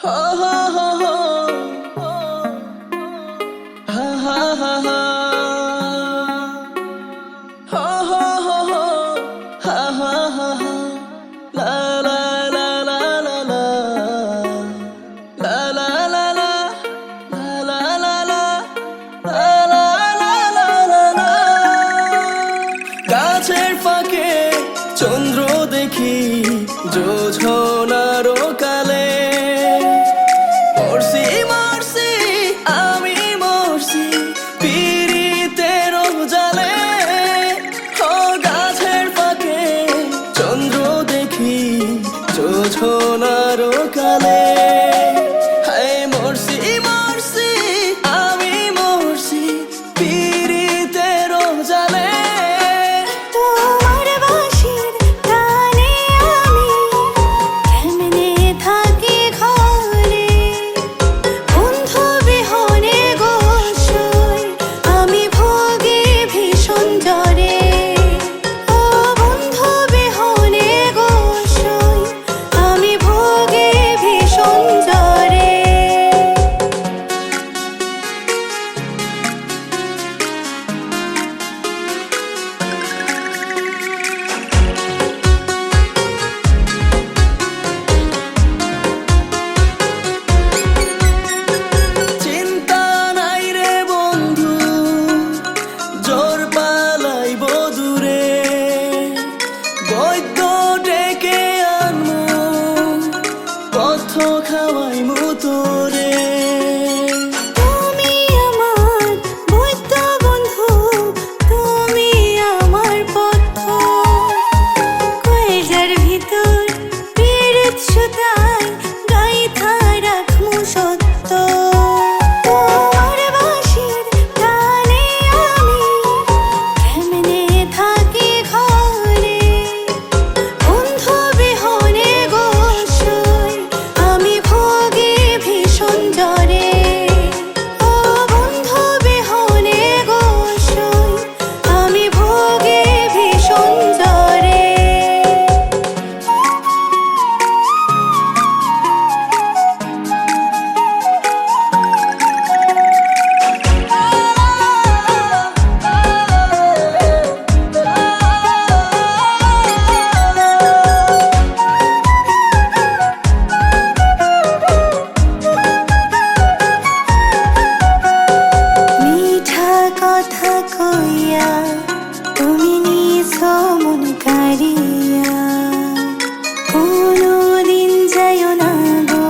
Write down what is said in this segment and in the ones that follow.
Ha ha ha ha. Ha ha ha ha. Ha ha ha ha. Ha ha ha ha. La la la la la la. La la la la. La la la la. La la la la la la. গাছের ফাঁকে চন্দ্র দেখি যোছনার কালে মরছি মরছি আমি মরছি পীড়িতের জালে ও গাছের ফাঁকে চন্দ্র দেখি যোছনার কালে হায় মরছি মরছি আমি মরছি পীড়িতের জালে খাওয়াই মুতরে তুমি আমার বৈদ্য বন্ধু, তুমি আমার পথ কয়েজার ভিতর পীড়িত সুতায় গাইথা রাখমু সত্য তোমার বাঁশির গানে আমি কেমনে থাকি ঘরে বন্ধু বিহনে গোসই আমি ভোগে ভীষণ জ্বরে ও বন্ধু বিহনে গোসই আমি ভোগে ভীষণ জ্বরে কথা কইয়া তুমি নিছো মন কারিয়া কোনদিন যাইও না গো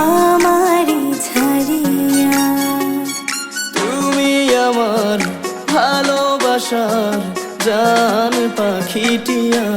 আমারি ছাড়িয়া তুমি আমার ভালোবাসার জান পাখিটিয়া